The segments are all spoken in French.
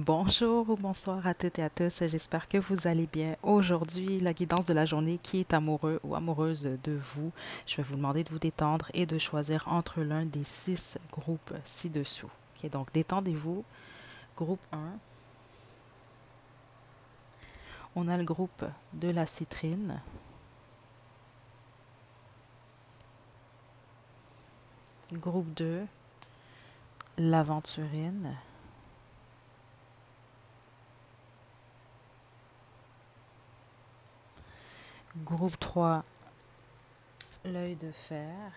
Bonjour ou bonsoir à toutes et à tous, j'espère que vous allez bien. Aujourd'hui, la guidance de la journée qui est amoureux ou amoureuse de vous, je vais vous demander de vous détendre et de choisir entre l'un des 6 groupes ci-dessous. Ok, donc détendez-vous. Groupe 1, on a le groupe de la citrine. Groupe 2, l'aventurine. Groupe 3, l'œil de fer.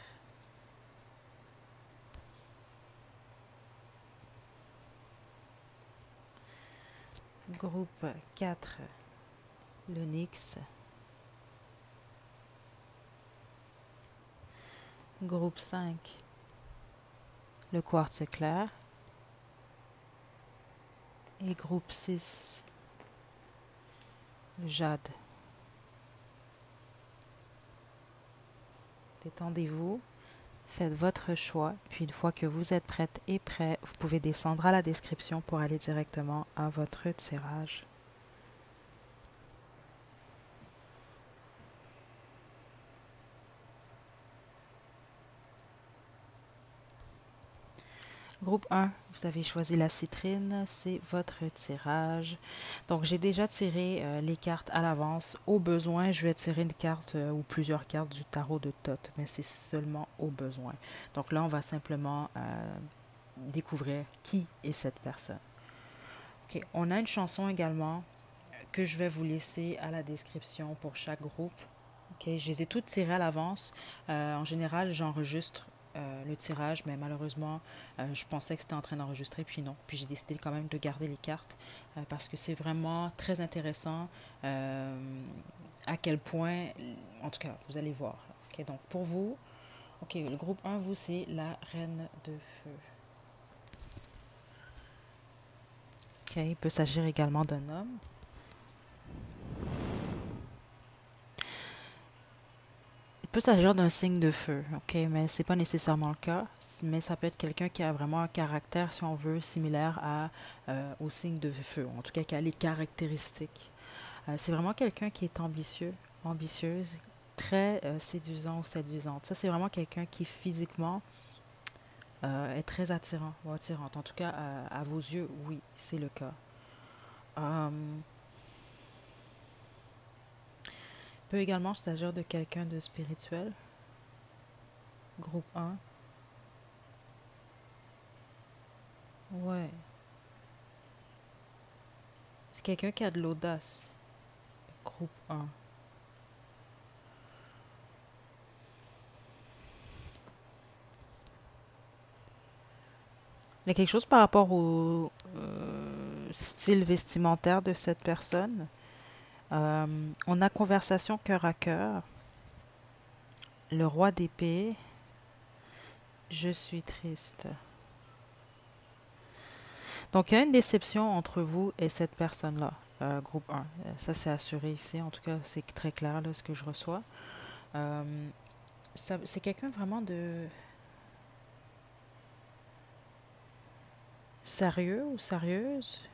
Groupe 4, l'onyx. Groupe 5, le quartz clair. Et groupe 6, le jade. Détendez-vous, faites votre choix, puis une fois que vous êtes prête et prêt, vous pouvez descendre à la description pour aller directement à votre tirage. Groupe 1, vous avez choisi la citrine, c'est votre tirage. Donc j'ai déjà tiré les cartes à l'avance. Au besoin, je vais tirer une carte ou plusieurs cartes du tarot de Thoth, mais c'est seulement au besoin. Donc là, on va simplement découvrir qui est cette personne. Ok, on a une chanson également que je vais vous laisser à la description pour chaque groupe. Ok, je les ai toutes tirées à l'avance. En général, j'enregistre le tirage, mais malheureusement, je pensais que c'était en train d'enregistrer, puis non. Puis j'ai décidé quand même de garder les cartes parce que c'est vraiment très intéressant à quel point, en tout cas, vous allez voir. Ok, donc pour vous, ok, le groupe 1, vous, c'est la reine de feu. Ok, il peut s'agir également d'un homme. Il peut s'agir d'un signe de feu, ok, mais c'est pas nécessairement le cas. Mais ça peut être quelqu'un qui a vraiment un caractère, si on veut, similaire au signe de feu, en tout cas qui a les caractéristiques. C'est vraiment quelqu'un qui est ambitieux, ambitieuse, très séduisant ou séduisante. Ça, c'est vraiment quelqu'un qui physiquement est très attirant ou attirante. En tout cas, à vos yeux, oui, c'est le cas. Euh, il peut également s'agir de quelqu'un de spirituel, groupe 1. Ouais, c'est quelqu'un qui a de l'audace. Groupe 1. Il y a quelque chose par rapport au style vestimentaire de cette personne. On a conversation cœur à cœur. Le roi d'épée. Je suis triste. Donc, il y a une déception entre vous et cette personne-là, groupe 1. Ça, c'est assuré ici. En tout cas, c'est très clair, là, ce que je reçois. Euh, c'est quelqu'un vraiment de sérieux ou sérieuse.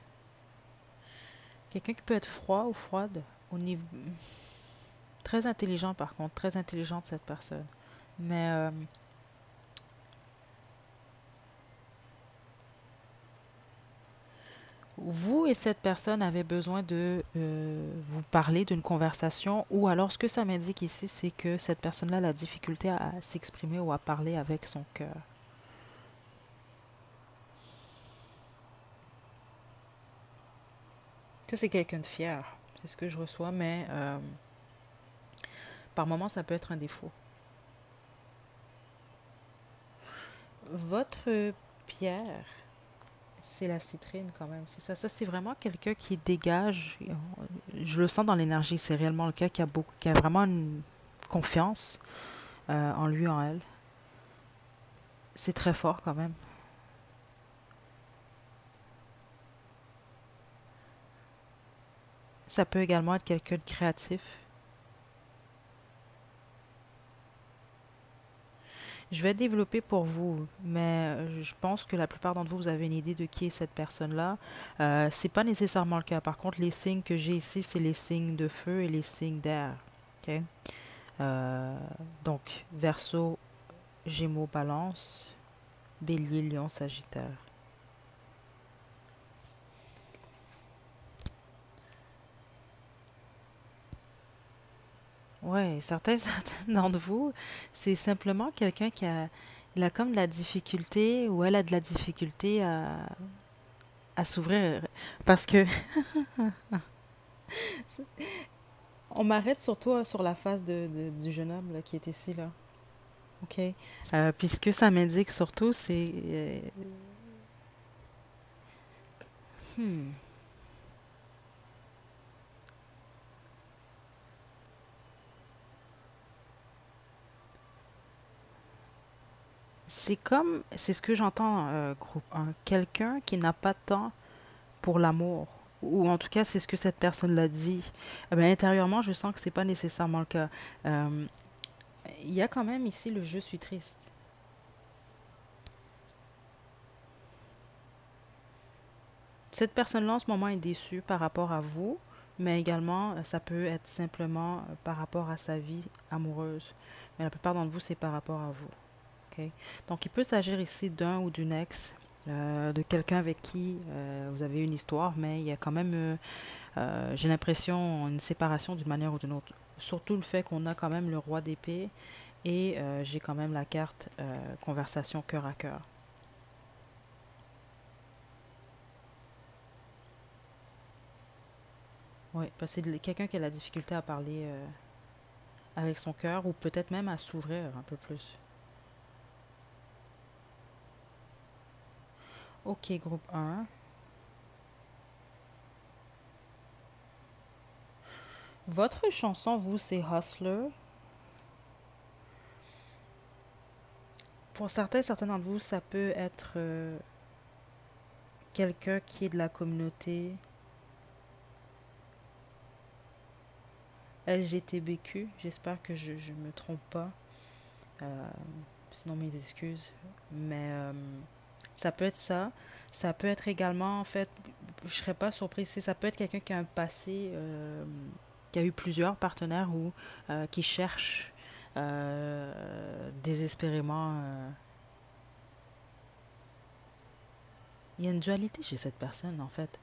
Quelqu'un qui peut être froid ou froide au niveau. Très intelligent, par contre. Très intelligente, cette personne. Mais vous et cette personne avez besoin de vous parler d'une conversation ou alors ce que ça m'indique ici, c'est que cette personne-là a la difficulté à s'exprimer ou à parler avec son cœur. Que c'est quelqu'un de fier, c'est ce que je reçois, mais par moments ça peut être un défaut. Votre pierre, c'est la citrine quand même, c'est ça. Ça, c'est vraiment quelqu'un qui dégage, je le sens dans l'énergie, c'est réellement le cas qui a vraiment une confiance en lui, en elle. C'est très fort quand même. Ça peut également être quelqu'un de créatif. Je vais développer pour vous, mais je pense que la plupart d'entre vous, vous avez une idée de qui est cette personne-là. C'est pas nécessairement le cas. Par contre, les signes que j'ai ici, c'est les signes de feu et les signes d'air. OK? Euh, donc, Verseau, Gémeaux, Balance, Bélier, Lion, Sagittaire. Ouais, certains d'entre vous, c'est simplement quelqu'un qui a, il a comme de la difficulté ou elle a de la difficulté à s'ouvrir parce que on m'arrête surtout sur la face du jeune homme là, qui est ici là. OK. Puisque ça m'indique surtout, hmm, c'est comme, c'est ce que j'entends, groupe 1, quelqu'un qui n'a pas de temps pour l'amour. Ou en tout cas, c'est ce que cette personne l'a dit. Mais intérieurement, je sens que c'est pas nécessairement le cas. Euh, il y a quand même ici le je suis triste. Cette personne-là, en ce moment, est déçue par rapport à vous, mais également, ça peut être simplement par rapport à sa vie amoureuse. Mais la plupart d'entre vous, c'est par rapport à vous. OK? Donc, il peut s'agir ici d'un ou d'une ex, de quelqu'un avec qui vous avez une histoire, mais il y a quand même, j'ai l'impression, une séparation d'une manière ou d'une autre. Surtout le fait qu'on a quand même le roi d'épée et j'ai quand même la carte conversation cœur à cœur. Oui, parce que c'est quelqu'un qui a la difficulté à parler avec son cœur ou peut-être même à s'ouvrir un peu plus. Ok, groupe un. Votre chanson, vous, c'est Hustler. Pour certains d'entre vous, ça peut être quelqu'un qui est de la communauté LGTBQ. J'espère que je ne me trompe pas. Euh, Sinon, mes excuses. Mais ça peut être ça. Ça peut être également, en fait, je serais pas surprise si ça peut être quelqu'un qui a un passé, qui a eu plusieurs partenaires ou qui cherche désespérément. Il y a une dualité chez cette personne, en fait.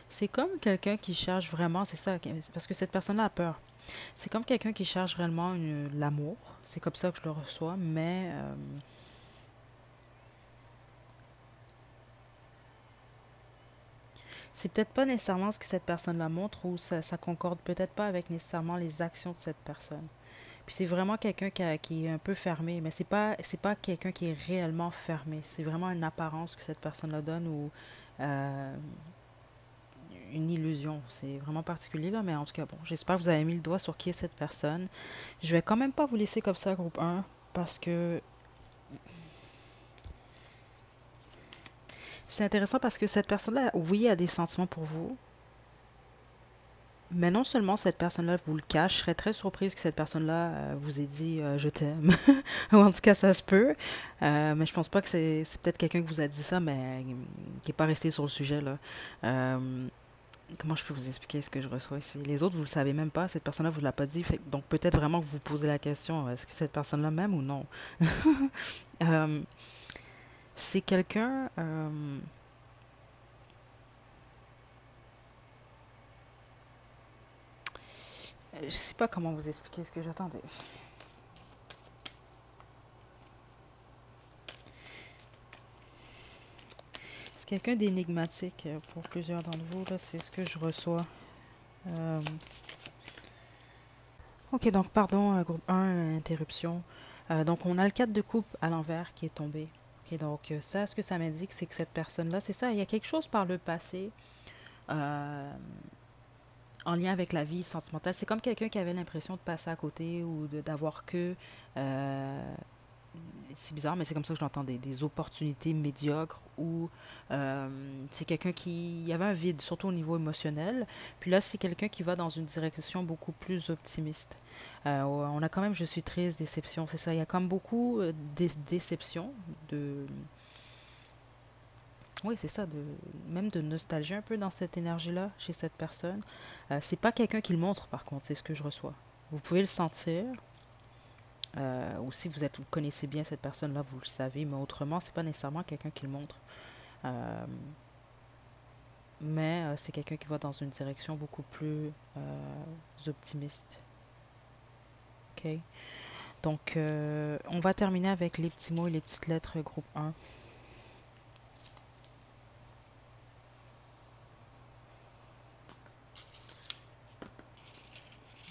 C'est comme quelqu'un qui cherche vraiment, c'est ça, parce que cette personne-là a peur. C'est comme quelqu'un qui cherche réellement l'amour. C'est comme ça que je le reçois, mais c'est peut-être pas nécessairement ce que cette personne-là montre ou ça concorde peut-être pas avec nécessairement les actions de cette personne. Puis c'est vraiment quelqu'un qui est un peu fermé, mais c'est pas quelqu'un qui est réellement fermé. C'est vraiment une apparence que cette personne-là donne ou euh, une illusion. C'est vraiment particulier là, mais en tout cas bon, j'espère que vous avez mis le doigt sur qui est cette personne. Je vais quand même pas vous laisser comme ça, groupe un, parce que c'est intéressant parce que cette personne-là, oui, a des sentiments pour vous, mais non seulement cette personne-là vous le cache, je serais très surprise que cette personne-là vous ait dit je t'aime. Ou en tout cas, ça se peut. Mais je pense pas que c'est peut-être quelqu'un qui vous a dit ça, mais qui n'est pas resté sur le sujet, là. Euh, Comment je peux vous expliquer ce que je reçois ici? Les autres, vous le savez même pas. Cette personne-là vous l'a pas dit. Donc peut-être vraiment que vous vous posez la question, est-ce que cette personne-là m'aime ou non? Euh, c'est quelqu'un... je sais pas comment vous expliquer ce que j'attendais. C'est quelqu'un d'énigmatique pour plusieurs d'entre vous, là, c'est ce que je reçois. Euh, ok, donc pardon, groupe un interruption. Donc on a le 4 de coupe à l'envers qui est tombé. Ok, donc ça, ce que ça m'indique, c'est que cette personne-là, c'est ça, il y a quelque chose par le passé euh, en lien avec la vie sentimentale. C'est comme quelqu'un qui avait l'impression de passer à côté ou d'avoir que c'est bizarre, mais c'est comme ça que je l'entends, des opportunités médiocres où c'est quelqu'un qui y avait un vide, surtout au niveau émotionnel. Puis là, c'est quelqu'un qui va dans une direction beaucoup plus optimiste. On a quand même, je suis triste, déception, c'est ça. Il y a comme beaucoup de déception, de, oui, c'est ça, même de nostalgie un peu dans cette énergie-là chez cette personne. C'est pas quelqu'un qui le montre, par contre, c'est ce que je reçois. Vous pouvez le sentir, ou si vous connaissez bien cette personne-là, vous le savez, mais autrement, c'est pas nécessairement quelqu'un qui le montre. Euh, mais c'est quelqu'un qui va dans une direction beaucoup plus optimiste. OK? Donc, on va terminer avec les petits mots et les petites lettres groupe un.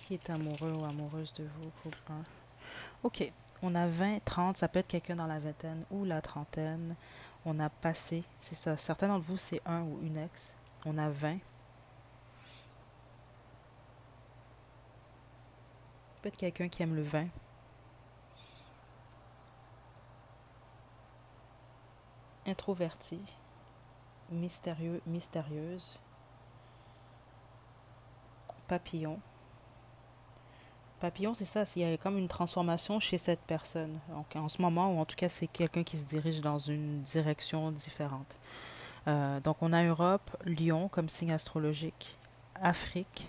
Qui est amoureux ou amoureuse de vous, groupe un? OK. On a 20, 30, ça peut être quelqu'un dans la vingtaine ou la trentaine. On a passé, c'est ça. Certains d'entre vous, c'est un ou une ex. On a 20. Peut-être quelqu'un qui aime le vin. Introverti. Mystérieux, mystérieuse. Papillon. Papillon, c'est ça, il y a comme une transformation chez cette personne. Donc, en ce moment, ou en tout cas, c'est quelqu'un qui se dirige dans une direction différente. Donc, on a Europe, Lion comme signe astrologique, Afrique,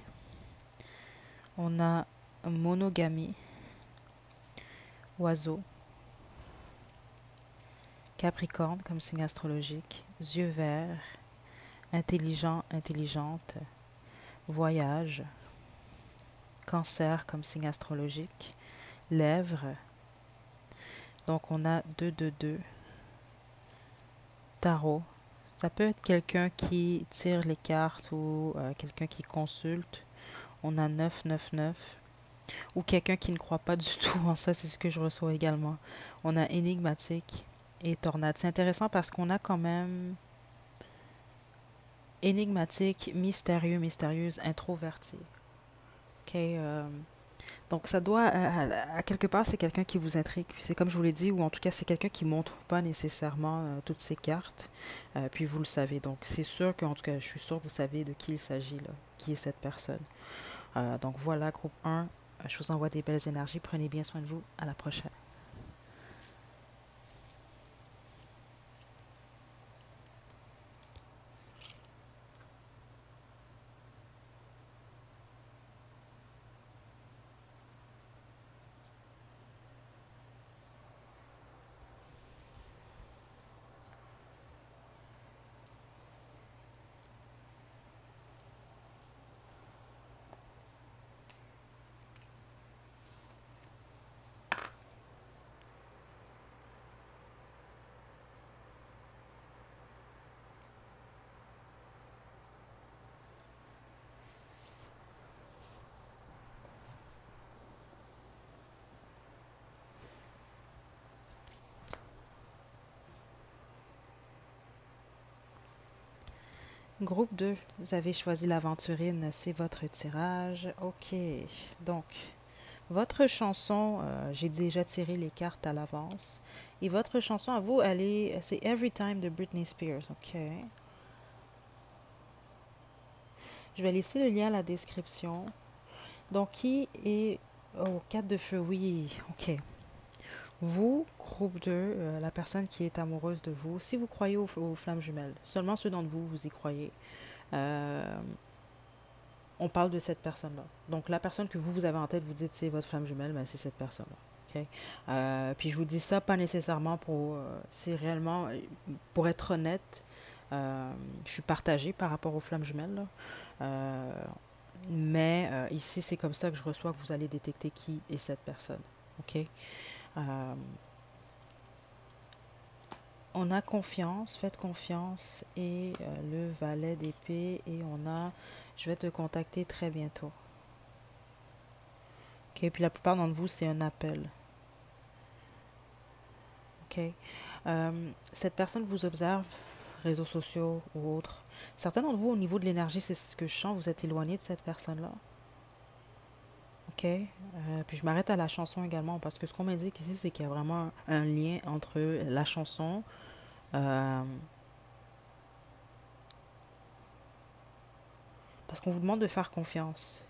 on a monogamie, oiseau, Capricorne comme signe astrologique, yeux verts, intelligent, intelligente, voyage, Cancer comme signe astrologique, lèvres, donc on a 2 2 2, tarot. Ça peut être quelqu'un qui tire les cartes ou quelqu'un qui consulte. On a 9 9 9. Ou quelqu'un qui ne croit pas du tout en ça, c'est ce que je reçois également. On a énigmatique et tornade. C'est intéressant parce qu'on a quand même énigmatique, mystérieux, mystérieuse, introverti. OK, donc ça doit, à quelque part, c'est quelqu'un qui vous intrigue. C'est comme je vous l'ai dit, ou en tout cas, c'est quelqu'un qui montre pas nécessairement toutes ses cartes. Puis vous le savez. Donc c'est sûr qu'en tout cas, je suis sûre que vous savez de qui il s'agit, là, qui est cette personne. Donc voilà, groupe un. Je vous envoie des belles énergies. Prenez bien soin de vous. À la prochaine. Groupe 2, vous avez choisi l'aventurine, c'est votre tirage. OK, donc votre chanson, j'ai déjà tiré les cartes à l'avance. Et votre chanson à vous, c'est Every Time de Britney Spears. OK. Je vais laisser le lien à la description. Donc, qui est... Oh, 4 de feu, oui. OK. Vous, groupe 2, la personne qui est amoureuse de vous, si vous croyez aux flammes jumelles, seulement ceux d'entre vous, vous y croyez. Euh, on parle de cette personne-là. Donc, la personne que vous avez en tête, vous dites c'est votre flamme jumelle, ben, c'est cette personne-là. OK? Puis je vous dis ça pas nécessairement pour... c'est réellement... Pour être honnête, je suis partagée par rapport aux flammes jumelles. Là. Mais ici, c'est comme ça que je reçois que vous allez détecter qui est cette personne. OK? Euh, on a confiance, faites confiance et le valet d'épée et on a je vais te contacter très bientôt. OK, puis la plupart d'entre vous c'est un appel. OK. Cette personne vous observe réseaux sociaux ou autres. Certains d'entre vous au niveau de l'énergie, c'est ce que je sens, vous êtes éloigné de cette personne-là. OK. OK. Puis je m'arrête à la chanson également parce que ce qu'on m'indique ici, c'est qu'il y a vraiment un lien entre la chanson, euh, parce qu'on vous demande de faire confiance.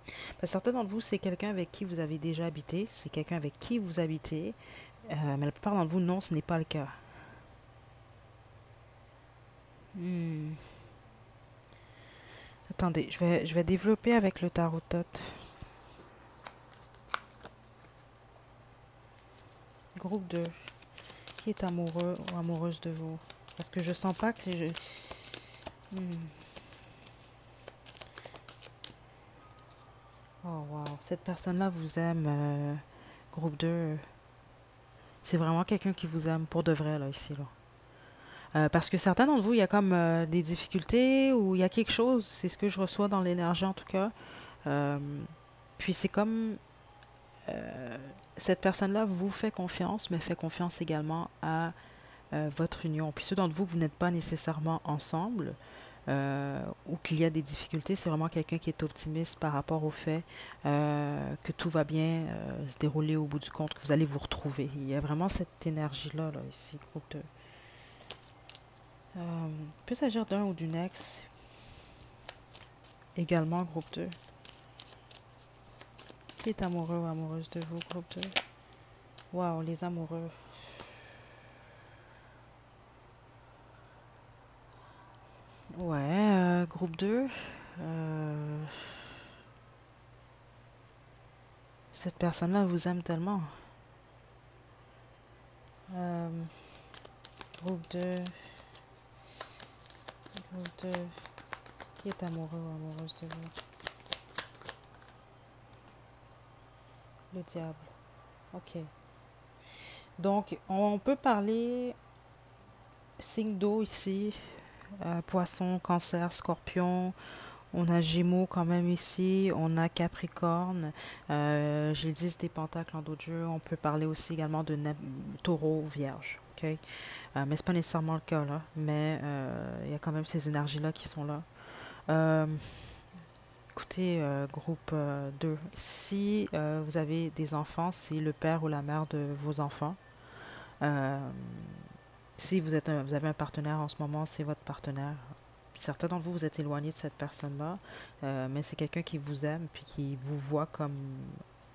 Parce que certains d'entre vous, c'est quelqu'un avec qui vous avez déjà habité, c'est quelqu'un avec qui vous habitez, mais la plupart d'entre vous, non, ce n'est pas le cas. Hmm. Attendez, je vais développer avec le tarot tot. Groupe 2. Qui est amoureux ou amoureuse de vous? Parce que je sens pas que c'est... Hmm. Oh, wow. Cette personne-là vous aime. Groupe 2. C'est vraiment quelqu'un qui vous aime pour de vrai, là, ici, là. Parce que certains d'entre vous, il y a comme des difficultés ou il y a quelque chose. C'est ce que je reçois dans l'énergie, en tout cas. Euh, Puis c'est comme euh, cette personne-là vous fait confiance, mais fait confiance également à votre union. Puis ceux d'entre vous que vous n'êtes pas nécessairement ensemble ou qu'il y a des difficultés, c'est vraiment quelqu'un qui est optimiste par rapport au fait que tout va bien se dérouler au bout du compte, que vous allez vous retrouver. Il y a vraiment cette énergie-là, là, ici, groupe de... il peut s'agir d'un ou d'une ex, également groupe 2. Qui est amoureux ou amoureuse de vous, groupe 2? Waouh, les amoureux. Ouais, groupe 2. Euh, cette personne-là vous aime tellement. Euh, groupe 2. Groupe 2. Qui est amoureux ou amoureuse de vous? Le diable. Ok. Donc, on peut parler signe d'eau ici. Poisson, cancer, scorpion. On a Gémeaux quand même ici, on a Capricorne, j'ai le 10 des pentacles en dos de jeu, on peut parler aussi également de taureau, vierge, ok? Mais c'est pas nécessairement le cas là, mais il y a quand même ces énergies-là qui sont là. Euh, Écoutez, groupe 2, si vous avez des enfants, c'est le père ou la mère de vos enfants. Euh, Si vous avez un partenaire en ce moment, c'est votre partenaire. Certains d'entre vous, vous êtes éloignés de cette personne-là, mais c'est quelqu'un qui vous aime puis qui vous voit comme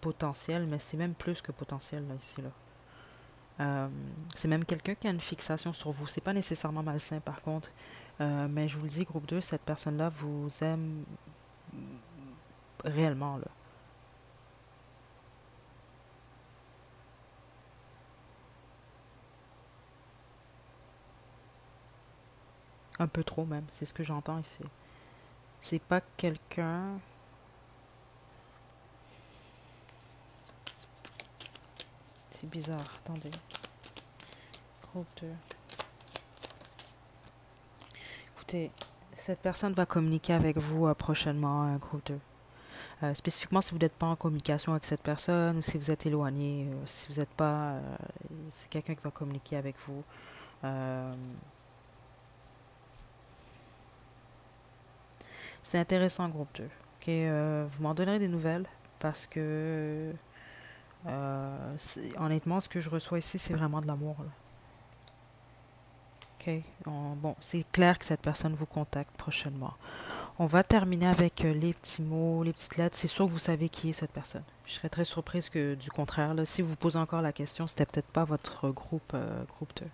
potentiel, mais c'est même plus que potentiel là, ici là. C'est même quelqu'un qui a une fixation sur vous. C'est pas nécessairement malsain par contre, mais je vous le dis, groupe 2, cette personne-là vous aime réellement là. Un peu trop même, c'est ce que j'entends ici. C'est pas quelqu'un... C'est bizarre, attendez. Groupe 2. Écoutez, cette personne va communiquer avec vous prochainement, groupe 2. Spécifiquement si vous n'êtes pas en communication avec cette personne ou si vous êtes éloigné, si vous n'êtes pas... c'est quelqu'un qui va communiquer avec vous. Euh, c'est intéressant, groupe 2. Ok, vous m'en donnerez des nouvelles parce que honnêtement, ce que je reçois ici, c'est vraiment de l'amour. Là. Ok, bon, c'est clair que cette personne vous contacte prochainement. On va terminer avec les petits mots, les petites lettres. C'est sûr que vous savez qui est cette personne. Je serais très surprise que du contraire. Là, si vous posez encore la question, c'était peut-être pas votre groupe, groupe 2.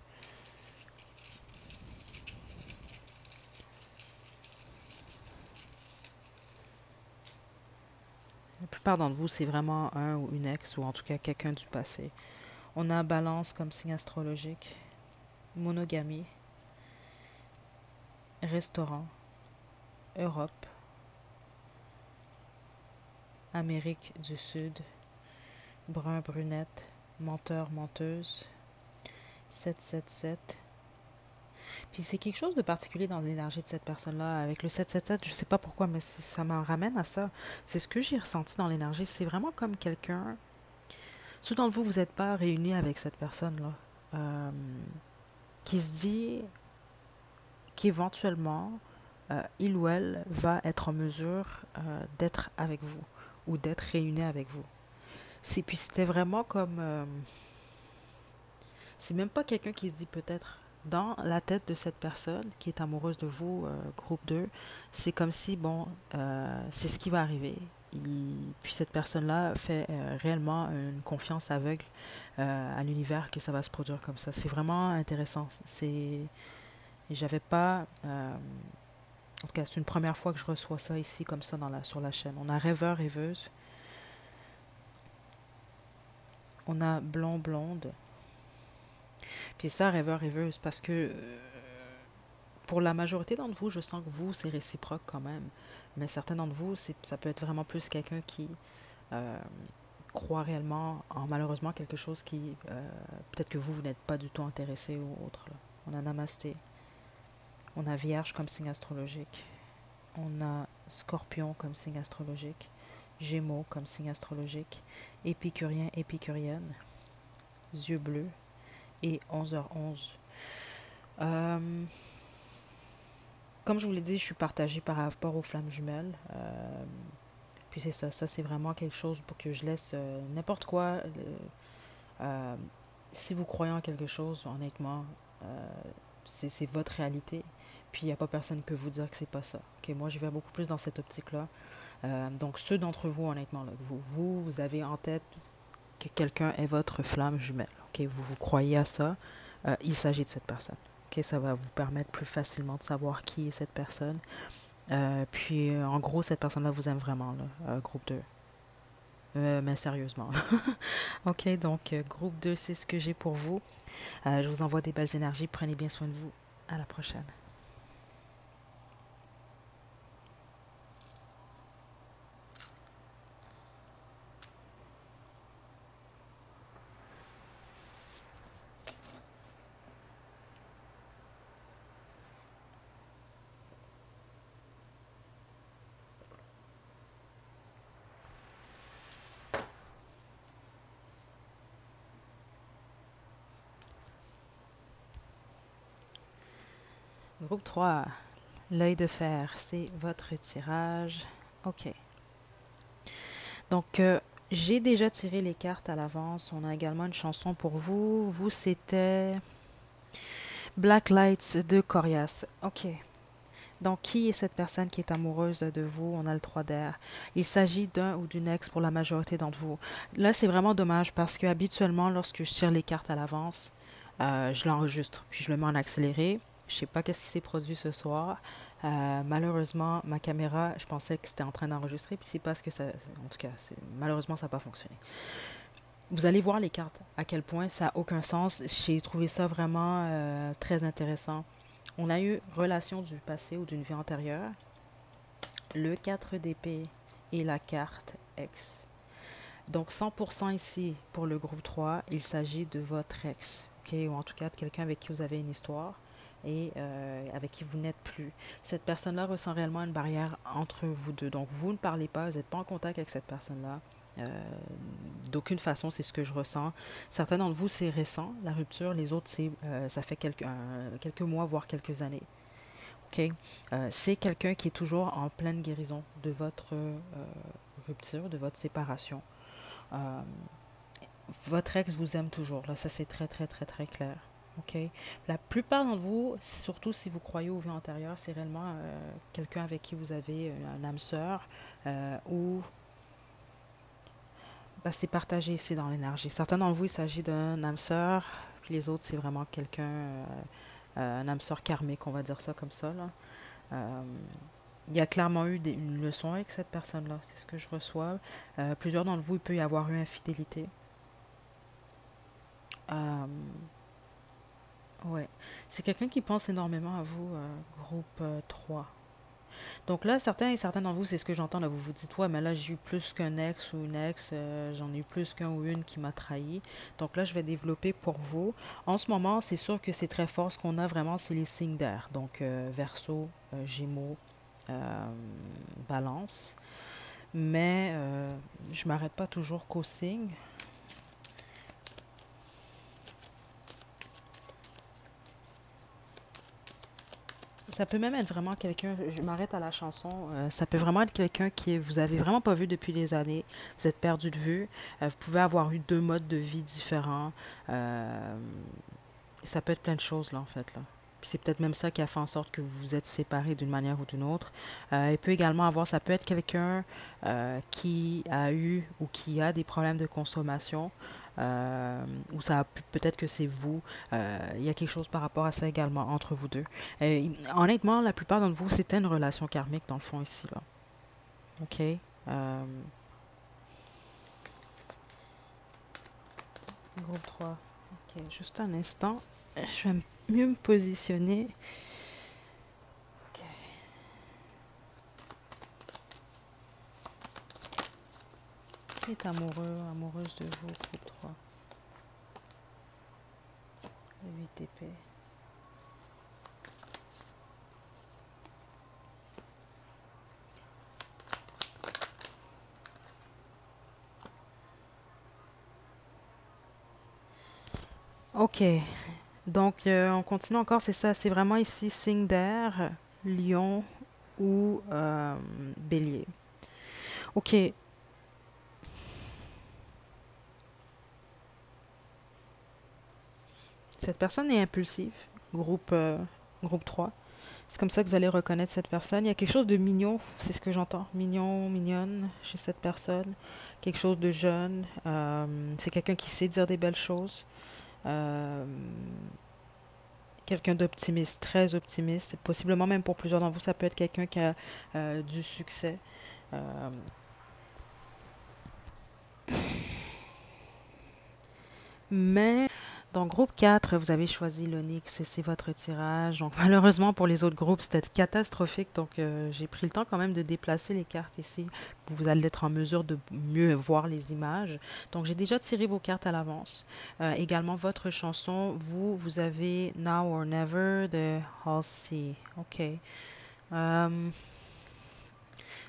La plupart d'entre vous, c'est vraiment un ou une ex, ou en tout cas quelqu'un du passé. On a Balance comme signe astrologique, monogamie, restaurant, Europe, Amérique du Sud, brun, brunette, menteur, menteuse, 777. Puis c'est quelque chose de particulier dans l'énergie de cette personne-là. Avec le 777, je sais pas pourquoi, mais ça m'en ramène à ça. C'est ce que j'ai ressenti dans l'énergie. C'est vraiment comme quelqu'un... Ceux d'entre vous, vous n'êtes pas réunis avec cette personne-là. euh, qui se dit qu'éventuellement, il ou elle va être en mesure d'être avec vous ou d'être réuni avec vous. Puis c'était vraiment comme... c'est même pas quelqu'un qui se dit peut-être dans la tête de cette personne qui est amoureuse de vous, groupe 2, c'est comme si, bon, c'est ce qui va arriver. Puis cette personne-là fait réellement une confiance aveugle à l'univers que ça va se produire comme ça. C'est vraiment intéressant. J'avais pas, en tout cas, c'est une première fois que je reçois ça ici comme ça sur la chaîne. On a rêveur, rêveuse, on a blond, blonde. Puis ça, rêveur, rêveuse, parce que pour la majorité d'entre vous, je sens que vous, c'est réciproque quand même. Mais certains d'entre vous, ça peut être vraiment plus quelqu'un qui euh, croit réellement en malheureusement quelque chose qui, peut-être que vous n'êtes pas du tout intéressé ou autre. Là. On a Namasté. On a Vierge comme signe astrologique. On a Scorpion comme signe astrologique. Gémeaux comme signe astrologique. Épicurien, épicurienne. Yeux bleus. Et 11h11. Comme je vous l'ai dit, je suis partagée par rapport aux flammes jumelles. Puis c'est ça, c'est vraiment quelque chose pour que je laisse n'importe quoi. Euh, si vous croyez en quelque chose, honnêtement, c'est votre réalité. Puis il n'y a pas personne qui peut vous dire que c'est pas ça. Ok, moi, je vais beaucoup plus dans cette optique-là. Donc ceux d'entre vous, honnêtement, là, vous avez en tête que quelqu'un est votre flamme jumelle. Ok, vous croyez à ça. Il s'agit de cette personne. Ok, ça va vous permettre plus facilement de savoir qui est cette personne. Puis, en gros, cette personne-là vous aime vraiment, là, groupe 2. Mais sérieusement. Ok, donc, groupe 2, c'est ce que j'ai pour vous. Je vous envoie des belles énergies. Prenez bien soin de vous. À la prochaine. Groupe 3, l'œil de fer, c'est votre tirage. Ok. Donc, j'ai déjà tiré les cartes à l'avance. On a également une chanson pour vous. Vous, c'était Black Lights de Corias. Ok. Donc, qui est cette personne qui est amoureuse de vous? On a le 3 d'air. Il s'agit d'un ou d'une ex pour la majorité d'entre vous. Là, c'est vraiment dommage parce que habituellement, lorsque je tire les cartes à l'avance, je l'enregistre, puis je le mets en accéléré. Je sais pas qu'est-ce qui s'est produit ce soir. Malheureusement, ma caméra, je pensais que c'était en train d'enregistrer, puis c'est parce que ça... En tout cas, malheureusement, ça n'a pas fonctionné. Vous allez voir les cartes, à quel point ça n'a aucun sens. J'ai trouvé ça vraiment très intéressant. On a eu relation du passé ou d'une vie antérieure, le 4 d'épée et la carte ex. Donc 100% ici pour le groupe 3, il s'agit de votre ex, okay? Ou en tout cas de quelqu'un avec qui vous avez une histoire et avec qui vous n'êtes plus. Cette personne-là ressent réellement une barrière entre vous deux. Donc vous ne parlez pas, vous n'êtes pas en contact avec cette personne-là. D'aucune façon, c'est ce que je ressens. Certains d'entre vous, c'est récent, la rupture. Les autres, ça fait quelques mois, voire quelques années. OK? C'est quelqu'un qui est toujours en pleine guérison de votre rupture, de votre séparation. Euh, Votre ex vous aime toujours. Là, ça, c'est très, très, très, très clair. OK? La plupart d'entre vous, surtout si vous croyez aux vies antérieures, c'est réellement quelqu'un avec qui vous avez un âme sœur ou ben, c'est partagé ici dans l'énergie. Certains d'entre vous, il s'agit d'un âme sœur, puis les autres, c'est vraiment quelqu'un, un âme sœur karmique, on va dire ça comme ça. Là. Euh, il y a clairement eu une leçon avec cette personne-là, c'est ce que je reçois. Plusieurs d'entre vous, il peut y avoir eu infidélité. Euh, ouais. C'est quelqu'un qui pense énormément à vous, groupe 3. Donc là, certains d'entre vous, c'est ce que j'entends, là, vous vous dites, ouais, mais là, j'ai eu plus qu'un ex ou une ex, j'en ai eu plus qu'un ou une qui m'a trahi. Donc là, je vais développer pour vous. En ce moment, c'est sûr que c'est très fort. Ce qu'on a vraiment, c'est les signes d'air. Donc, Verseau, Gémeaux, euh, Balance. Mais je m'arrête pas toujours qu'aux signes. Ça peut même être vraiment quelqu'un, je m'arrête à la chanson, ça peut vraiment être quelqu'un qui vous avez vraiment pas vu depuis des années, vous êtes perdu de vue, vous pouvez avoir eu deux modes de vie différents, euh, ça peut être plein de choses là en fait là. Puis c'est peut-être même ça qui a fait en sorte que vous vous êtes séparés d'une manière ou d'une autre. Il peut également avoir, ça peut être quelqu'un qui a eu ou qui a des problèmes de consommation, euh, ou ça peut-être que c'est vous. Il y a quelque chose par rapport à ça également entre vous deux. Honnêtement, la plupart d'entre vous, c'était une relation karmique dans le fond ici là. OK? Groupe 3. Ok, juste un instant. Je vais mieux me positionner. Ok. Qui est amoureux, amoureuse de vous, groupe 3. Le 8 d'épée. Ok, donc on continue encore, c'est ça, c'est vraiment ici signe d'air, lion ou bélier. Ok, cette personne est impulsive, groupe, groupe 3. C'est comme ça que vous allez reconnaître cette personne. Il y a quelque chose de mignon, c'est ce que j'entends. Mignon, mignonne chez cette personne. Quelque chose de jeune. C'est quelqu'un qui sait dire des belles choses. Euh, Quelqu'un d'optimiste, très optimiste. Possiblement même pour plusieurs d'entre vous, ça peut être quelqu'un qui a du succès. Euh, mais dans groupe 4, vous avez choisi l'Onyx et c'est votre tirage. Donc malheureusement pour les autres groupes, c'était catastrophique. Donc j'ai pris le temps quand même de déplacer les cartes ici. Vous allez être en mesure de mieux voir les images. Donc j'ai déjà tiré vos cartes à l'avance. Également votre chanson, vous avez Now or Never de Halsey. OK. Euh,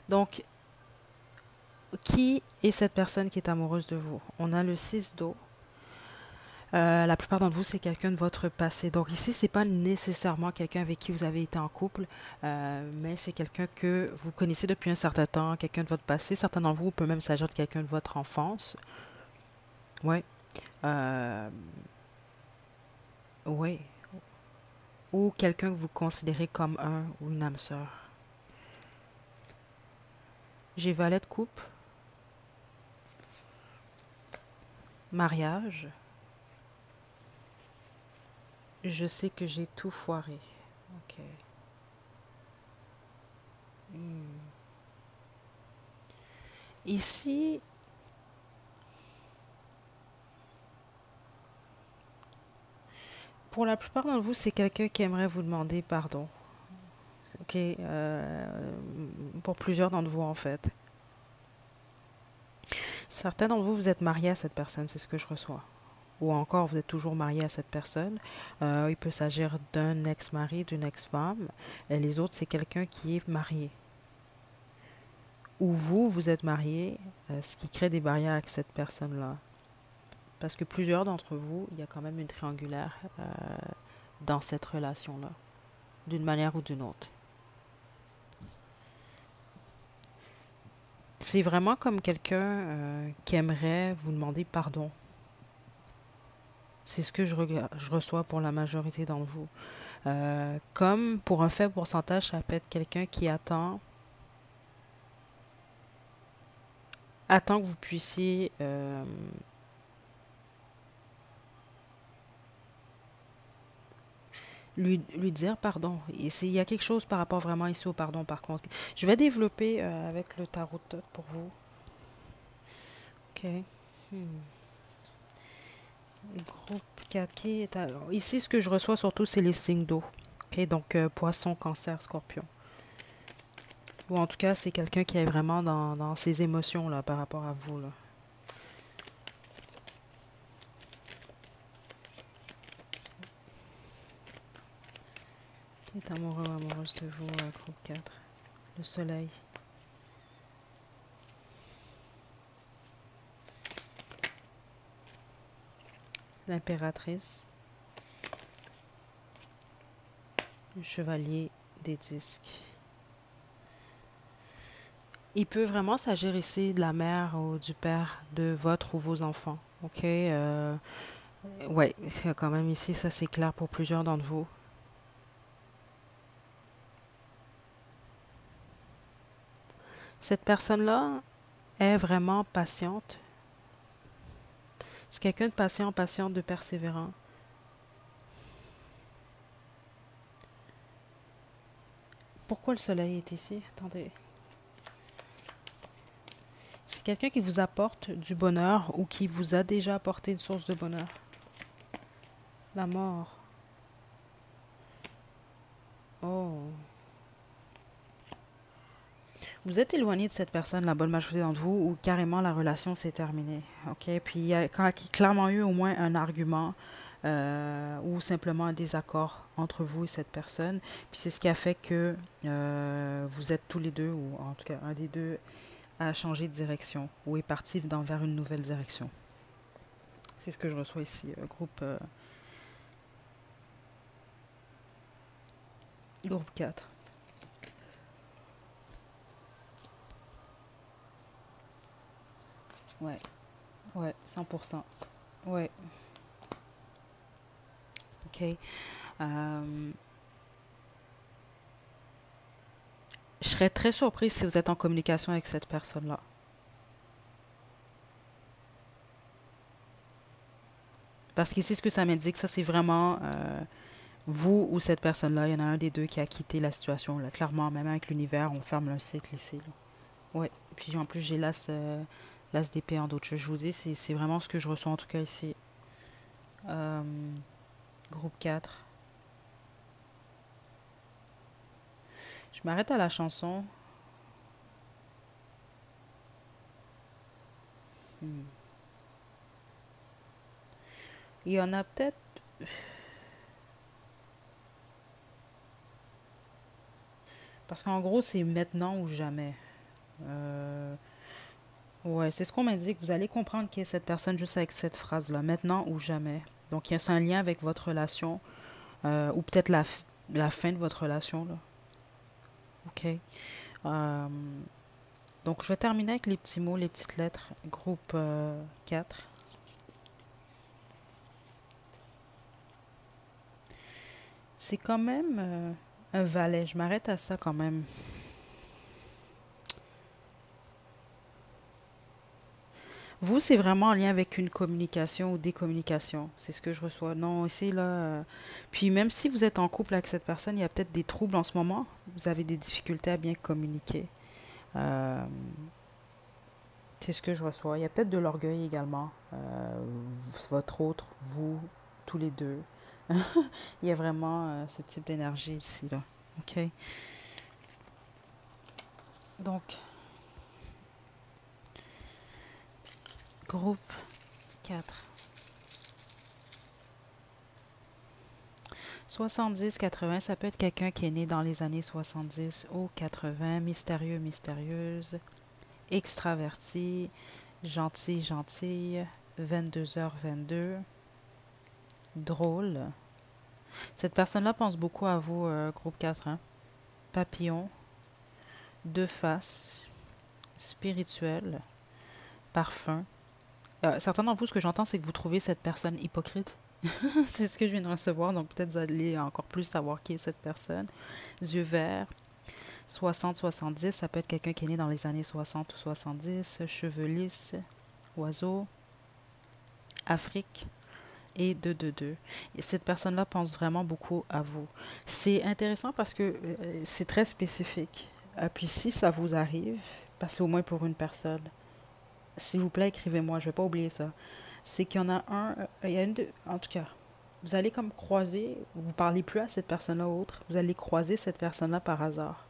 donc qui est cette personne qui est amoureuse de vous? On a le 6 d'eau. La plupart d'entre vous, c'est quelqu'un de votre passé. Donc ici, c'est pas nécessairement quelqu'un avec qui vous avez été en couple, mais c'est quelqu'un que vous connaissez depuis un certain temps, quelqu'un de votre passé. Certains d'entre vous peut même s'agir de quelqu'un de votre enfance. Ouais. Euh, ouais. Ou quelqu'un que vous considérez comme un ou une âme sœur. J'ai valet de coupe, mariage. Je sais que j'ai tout foiré. Ok. Hmm. Ici, pour la plupart d'entre vous, c'est quelqu'un qui aimerait vous demander pardon. Ok, pour plusieurs d'entre vous en fait. Certains d'entre vous, vous êtes mariés à cette personne, c'est ce que je reçois. Ou encore, vous êtes toujours marié à cette personne. Il peut s'agir d'un ex-mari, d'une ex-femme. Et les autres, c'est quelqu'un qui est marié. Ou vous, vous êtes marié, ce qui crée des barrières avec cette personne-là. Parce que plusieurs d'entre vous, il y a quand même une triangulaire dans cette relation-là, d'une manière ou d'une autre. C'est vraiment comme quelqu'un qui aimerait vous demander pardon. C'est ce que je reçois pour la majorité d'entre vous. Comme pour un faible pourcentage, ça peut être quelqu'un qui attend que vous puissiez lui dire pardon. Et il y a quelque chose par rapport vraiment ici au pardon, par contre. Je vais développer avec le tarot de Thoth pour vous. OK. Hmm. Groupe 4 qui est ici, ce que je reçois surtout, c'est les signes d'eau. OK, donc poisson, cancer, scorpion. Ou en tout cas, c'est quelqu'un qui est vraiment dans ses émotions là, par rapport à vous. Là. Qui est amoureux ou amoureuse de vous, groupe 4. Le soleil. L'impératrice. Le chevalier des disques. Il peut vraiment s'agir ici de la mère ou du père de votre ou vos enfants. OK? Ouais, quand même ici, ça c'est clair pour plusieurs d'entre vous. Cette personne-là est vraiment patiente. C'est quelqu'un de patient, patiente, de persévérant. Pourquoi le soleil est ici? Attendez. C'est quelqu'un qui vous apporte du bonheur ou qui vous a déjà apporté une source de bonheur. La mort. Oh. Vous êtes éloigné de cette personne, la bonne majorité d'entre vous, ou carrément la relation s'est terminée. OK? Puis il y a clairement eu au moins un argument ou simplement un désaccord entre vous et cette personne. Puis c'est ce qui a fait que vous êtes tous les deux, ou en tout cas un des deux, a changé de direction ou est parti vers une nouvelle direction. C'est ce que je reçois ici, groupe 4. Ouais, ouais, 100%. Ouais, OK. Euh, je serais très surprise si vous êtes en communication avec cette personne-là. Parce qu'ici, ce que ça m'indique, ça c'est vraiment vous ou cette personne-là. Il y en a un des deux qui a quitté la situation. Là. Clairement, même avec l'univers, on ferme le cycle ici. Là. Ouais. Puis en plus, j'ai l'as d'épée en d'autres choses. Je vous dis, c'est vraiment ce que je reçois en tout cas ici. Euh, groupe 4. Je m'arrête à la chanson. Hmm. Il y en a peut-être. Parce qu'en gros, c'est maintenant ou jamais. Euh, ouais, c'est ce qu'on m'a dit, que vous allez comprendre qui est cette personne juste avec cette phrase-là, maintenant ou jamais. Donc, c'est un lien avec votre relation, ou peut-être la fin de votre relation, là. OK. Euh, donc, je vais terminer avec les petits mots, les petites lettres. Groupe 4. C'est quand même un valet. Je m'arrête à ça quand même. Vous, c'est vraiment en lien avec une communication ou des communications. C'est ce que je reçois. Non, ici, là. Puis même si vous êtes en couple avec cette personne, il y a peut-être des troubles en ce moment. Vous avez des difficultés à bien communiquer. Euh, c'est ce que je reçois. Il y a peut-être de l'orgueil également. Votre autre, vous, tous les deux. Il y a vraiment ce type d'énergie ici, là. OK? Donc, groupe 4. 70-80, ça peut être quelqu'un qui est né dans les années 70 ou 80, mystérieux, mystérieuse, extraverti, gentil, gentille, 22h22, drôle. Cette personne-là pense beaucoup à vous, groupe 4, hein? Papillon, deux faces, spirituel, parfum. Certains d'entre vous, ce que j'entends, c'est que vous trouvez cette personne hypocrite. C'est ce que je viens de recevoir, donc peut-être vous allez encore plus savoir qui est cette personne. Yeux verts, 60-70, ça peut être quelqu'un qui est né dans les années 60 ou 70, cheveux lisses, oiseau, Afrique et 222. Et cette personne-là pense vraiment beaucoup à vous. C'est intéressant parce que c'est très spécifique. Puis si ça vous arrive, passez au moins pour une personne. S'il vous plaît, écrivez-moi, je vais pas oublier ça. C'est qu'il y en a un, il y a une de, en tout cas, vous allez comme croiser, vous parlez plus à cette personne-là ou autre, vous allez croiser cette personne-là par hasard.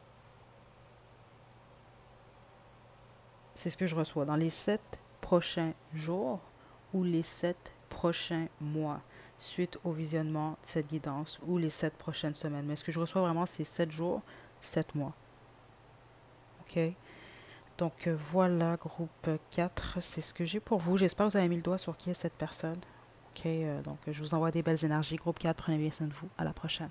C'est ce que je reçois dans les 7 prochains jours ou les 7 prochains mois suite au visionnement de cette guidance ou les 7 prochaines semaines. Mais ce que je reçois vraiment, c'est 7 jours, 7 mois. OK? Donc voilà, groupe 4, c'est ce que j'ai pour vous. J'espère que vous avez mis le doigt sur qui est cette personne. OK, donc je vous envoie des belles énergies. Groupe 4, prenez bien soin de vous. À la prochaine.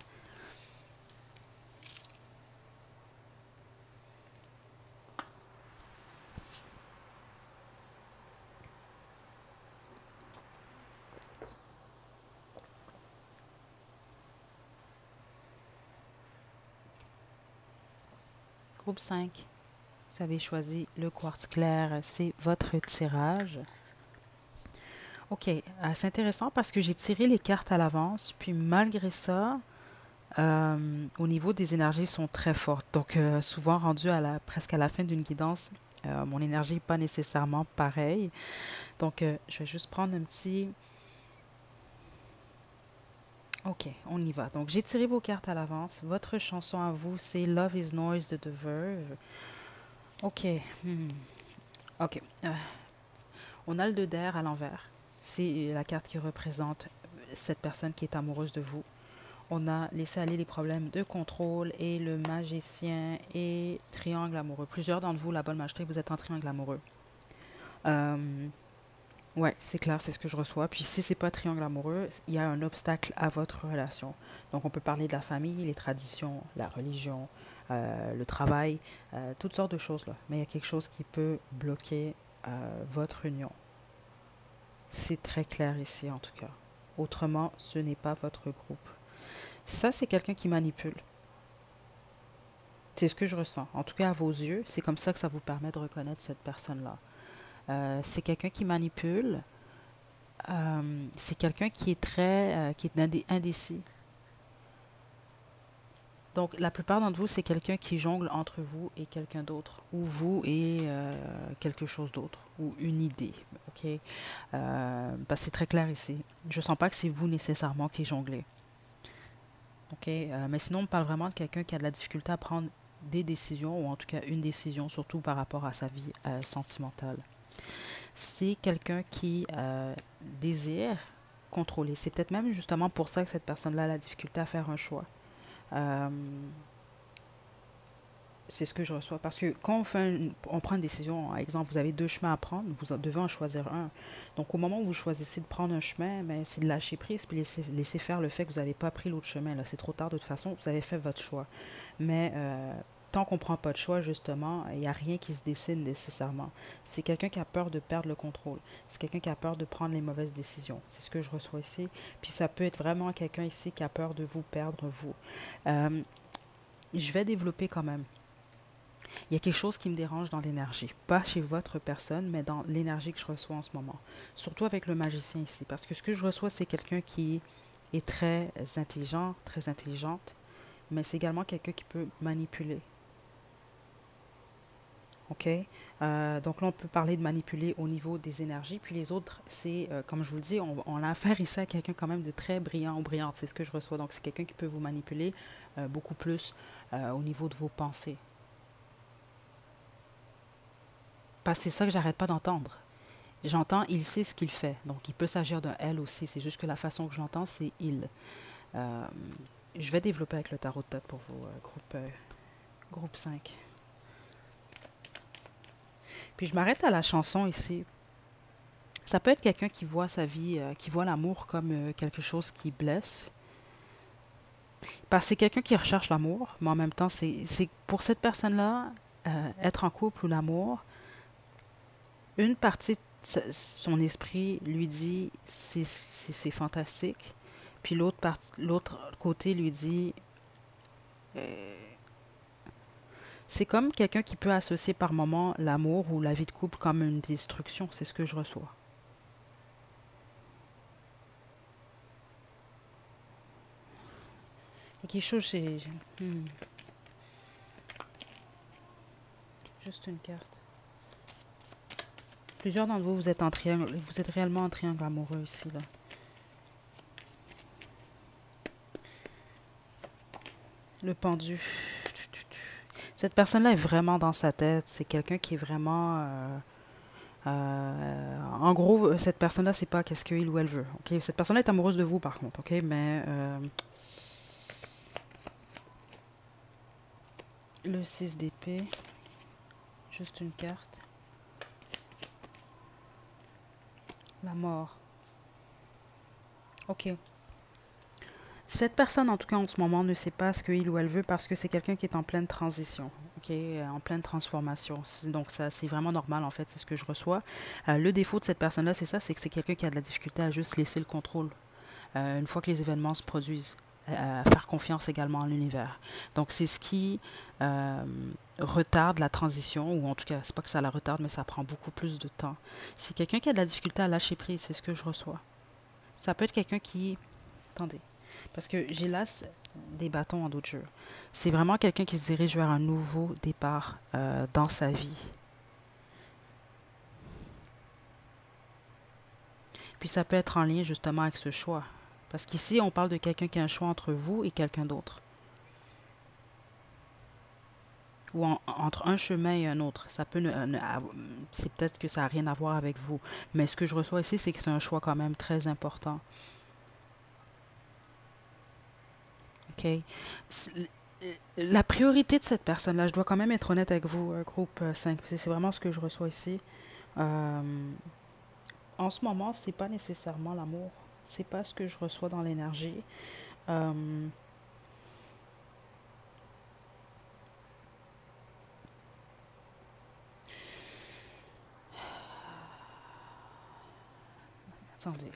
Groupe 5, vous avez choisi le quartz clair, c'est votre tirage. Ok, c'est intéressant parce que j'ai tiré les cartes à l'avance, puis malgré ça, au niveau des énergies sont très fortes. Donc souvent rendu presque à la fin d'une guidance, mon énergie n'est pas nécessairement pareille. Donc je vais juste prendre un petit... Ok, on y va. Donc j'ai tiré vos cartes à l'avance. Votre chanson à vous, c'est Love is Noise de The Verve. Ok. hmm, Ok. On a le 2 d'air à l'envers. C'est la carte qui représente cette personne qui est amoureuse de vous. On a laissé aller les problèmes de contrôle et le magicien et triangle amoureux. Plusieurs d'entre vous, la bonne majesté, vous êtes en triangle amoureux. Euh, ouais, c'est clair, c'est ce que je reçois. Puis si c'est pas triangle amoureux, il y a un obstacle à votre relation. Donc on peut parler de la famille, les traditions, la religion, le travail, toutes sortes de choses là. Mais il y a quelque chose qui peut bloquer votre union. C'est très clair ici en tout cas. Autrement, ce n'est pas votre groupe. Ça, c'est quelqu'un qui manipule. C'est ce que je ressens. En tout cas, à vos yeux, c'est comme ça que ça vous permet de reconnaître cette personne-là. C'est quelqu'un qui manipule. C'est quelqu'un qui est qui est indécis. Donc, la plupart d'entre vous, c'est quelqu'un qui jongle entre vous et quelqu'un d'autre, ou vous et quelque chose d'autre, ou une idée. Ok, parce que c'est très clair ici. Je sens pas que c'est vous nécessairement qui jonglez. Ok, mais sinon, on parle vraiment de quelqu'un qui a de la difficulté à prendre des décisions, ou en tout cas une décision, surtout par rapport à sa vie sentimentale. C'est quelqu'un qui désire contrôler. C'est peut-être même justement pour ça que cette personne-là a la difficulté à faire un choix. Euh, c'est ce que je reçois. Parce que quand on prend une décision, par exemple, vous avez deux chemins à prendre, vous devez en choisir un. Donc au moment où vous choisissez de prendre un chemin, mais c'est de lâcher prise, puis laisser faire le fait que vous n'avez pas pris l'autre chemin. Là, c'est trop tard de toute façon, vous avez fait votre choix. Mais tant qu'on ne prend pas de choix, justement, il n'y a rien qui se dessine nécessairement. C'est quelqu'un qui a peur de perdre le contrôle. C'est quelqu'un qui a peur de prendre les mauvaises décisions. C'est ce que je reçois ici. Puis ça peut être vraiment quelqu'un ici qui a peur de vous perdre, vous. Euh, je vais développer quand même. Il y a quelque chose qui me dérange dans l'énergie. Pas chez votre personne, mais dans l'énergie que je reçois en ce moment. Surtout avec le magicien ici. Parce que ce que je reçois, c'est quelqu'un qui est très intelligent, très intelligente, mais c'est également quelqu'un qui peut manipuler. OK? Donc là, on peut parler de manipuler au niveau des énergies. Puis les autres, c'est, comme je vous le dis, on a affaire ici à quelqu'un quand même de très brillant ou brillante. C'est ce que je reçois. Donc c'est quelqu'un qui peut vous manipuler beaucoup plus au niveau de vos pensées. Parce que c'est ça que j'arrête pas d'entendre. J'entends, il sait ce qu'il fait. Donc, il peut s'agir d'un elle aussi. C'est juste que la façon que je l'entends, c'est il. Euh, je vais développer avec le tarot de tête pour vos groupe 5. Puis, je m'arrête à la chanson ici. Ça peut être quelqu'un qui voit sa vie, qui voit l'amour comme quelque chose qui blesse. Parce que c'est quelqu'un qui recherche l'amour, mais en même temps, c'est pour cette personne-là, être en couple ou l'amour, une partie de son esprit lui dit c'est fantastique, puis l'autre côté lui dit c'est comme quelqu'un qui peut associer par moment l'amour ou la vie de couple comme une destruction, c'est ce que je reçois. Il y a quelque chose juste une carte. Plusieurs d'entre vous, vous êtes en triangle, vous êtes réellement en triangle amoureux ici, là. Le pendu. Cette personne-là est vraiment dans sa tête. C'est quelqu'un qui est vraiment... en gros, cette personne-là, c'est pas qu'est-ce qu'il ou elle veut. Ok, cette personne-là est amoureuse de vous, par contre. Ok, mais le 6 d'épée, juste une carte. La mort. Ok. Cette personne, en tout cas en ce moment, ne sait pas ce qu'il ou elle veut parce que c'est quelqu'un qui est en pleine transition, ok, en pleine transformation. Donc ça, c'est vraiment normal en fait, c'est ce que je reçois. Le défaut de cette personne-là, c'est ça, c'est que c'est quelqu'un qui a de la difficulté à juste laisser le contrôle une fois que les événements se produisent. faire confiance également à l'univers. Donc, c'est ce qui euh, retarde la transition, ou en tout cas, c'est pas que ça la retarde, mais ça prend beaucoup plus de temps. C'est quelqu'un qui a de la difficulté à lâcher prise, c'est ce que je reçois. Ça peut être quelqu'un qui... Attendez, parce que j'ai là des bâtons en d'autres jeux. C'est vraiment quelqu'un qui se dirige vers un nouveau départ dans sa vie. Puis ça peut être en lien justement avec ce choix. Parce qu'ici, on parle de quelqu'un qui a un choix entre vous et quelqu'un d'autre. Ou entre un chemin et un autre. Ça peut c'est peut-être que ça n'a rien à voir avec vous. Mais ce que je reçois ici, c'est que c'est un choix quand même très important. OK? La priorité de cette personne-là, je dois quand même être honnête avec vous, groupe 5. C'est vraiment ce que je reçois ici. Euh, En ce moment, c'est pas nécessairement l'amour. C'est pas ce que je reçois dans l'énergie. Euh, Attendez.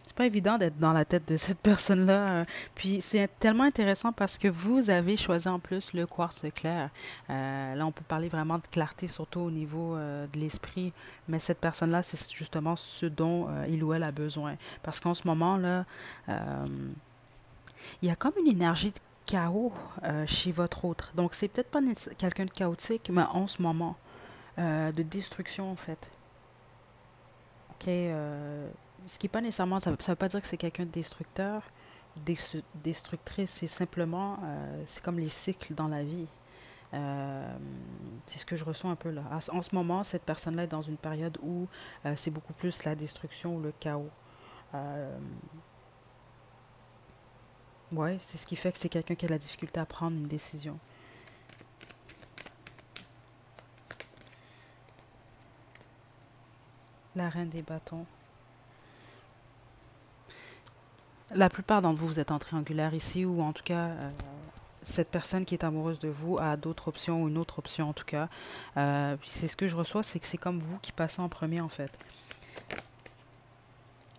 C'est pas évident d'être dans la tête de cette personne-là. Puis c'est tellement intéressant parce que vous avez choisi en plus le quartz clair. Là, on peut parler vraiment de clarté, surtout au niveau de l'esprit. Mais cette personne-là, c'est justement ce dont il ou elle a besoin. Parce qu'en ce moment-là, euh, il y a comme une énergie de chaos chez votre autre. Donc, c'est peut-être pas quelqu'un de chaotique, mais en ce moment, de destruction, en fait. OK? Ce qui n'est pas nécessairement, ça veut pas dire que c'est quelqu'un de destructeur, destructrice, c'est simplement, c'est comme les cycles dans la vie. Euh, c'est ce que je ressens un peu là. En ce moment, cette personne-là est dans une période où c'est beaucoup plus la destruction ou le chaos. Euh, ouais, c'est ce qui fait que c'est quelqu'un qui a la difficulté à prendre une décision. La reine des bâtons. La plupart d'entre vous, vous êtes en triangulaire ici, ou en tout cas, cette personne qui est amoureuse de vous a d'autres options, ou une autre option en tout cas. C'est ce que je reçois, c'est que c'est comme vous qui passez en premier en fait.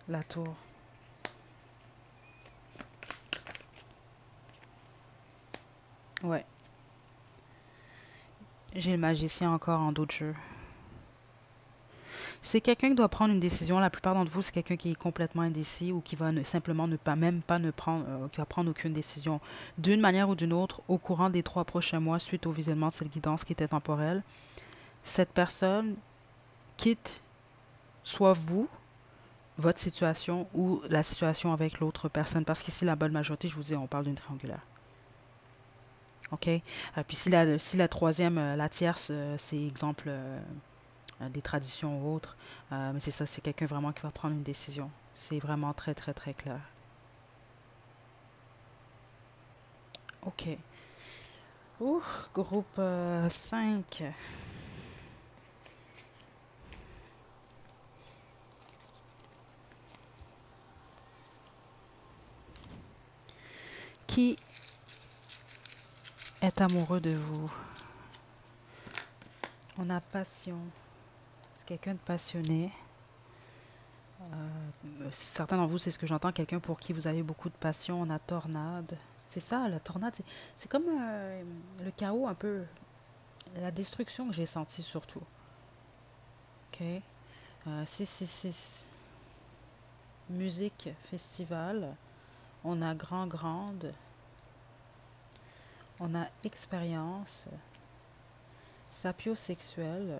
La tour. Ouais. J'ai le magicien encore en d'autres jeux. C'est quelqu'un qui doit prendre une décision. La plupart d'entre vous, c'est quelqu'un qui est complètement indécis ou qui va simplement ne pas, même pas ne prendre, qui va prendre aucune décision d'une manière ou d'une autre au courant des 3 prochains mois suite au visionnement de cette guidance qui était temporelle. Cette personne quitte soit vous, votre situation ou la situation avec l'autre personne. Parce qu'ici, la bonne majorité, je vous dis, on parle d'une triangulaire. OK? Puis si la troisième, la tierce, c'est exemple des traditions ou autres, mais c'est ça, c'est quelqu'un vraiment qui va prendre une décision. C'est vraiment très, très, très clair. OK. Ouh, groupe 5. Qui est amoureux de vous? On a passion. C'est quelqu'un de passionné. Certains d'entre vous, c'est ce que j'entends, quelqu'un pour qui vous avez beaucoup de passion. On a tornade. C'est ça, la tornade, c'est comme le chaos un peu, la destruction que j'ai sentie surtout. OK? 666. Musique, festival. On a grande. On a expérience. Sapiosexuel.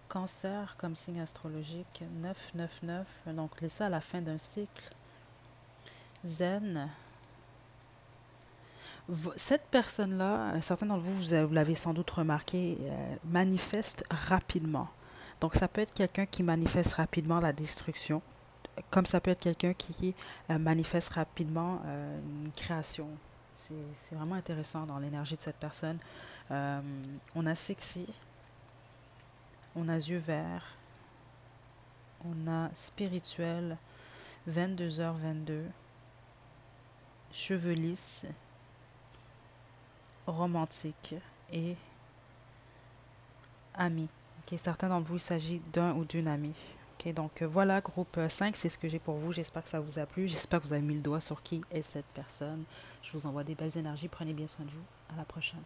Cancer comme signe astrologique. 999. Donc, ça à la fin d'un cycle. Zen. Cette personne-là, certains d'entre vous, vous l'avez sans doute remarqué, manifeste rapidement. Donc, ça peut être quelqu'un qui manifeste rapidement la destruction, comme ça peut être quelqu'un qui manifeste rapidement une création. C'est vraiment intéressant dans l'énergie de cette personne. Euh, on a sexy, on a yeux verts, on a spirituel, 22h22, cheveux lisses, romantique et ami. Okay, certains d'entre vous, il s'agit d'un ou d'une amie. Ok, donc voilà, groupe 5, c'est ce que j'ai pour vous. J'espère que ça vous a plu. J'espère que vous avez mis le doigt sur qui est cette personne. Je vous envoie des belles énergies. Prenez bien soin de vous. À la prochaine.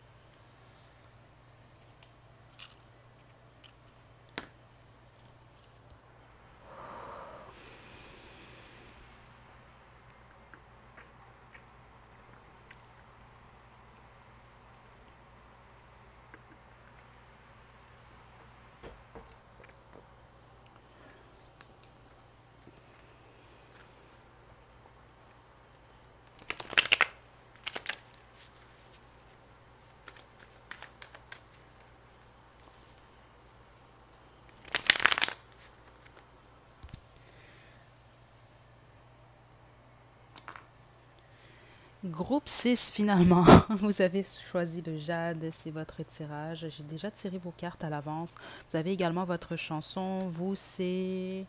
Groupe 6, finalement. Vous avez choisi le jade, c'est votre tirage. J'ai déjà tiré vos cartes à l'avance. Vous avez également votre chanson. Vous, c'est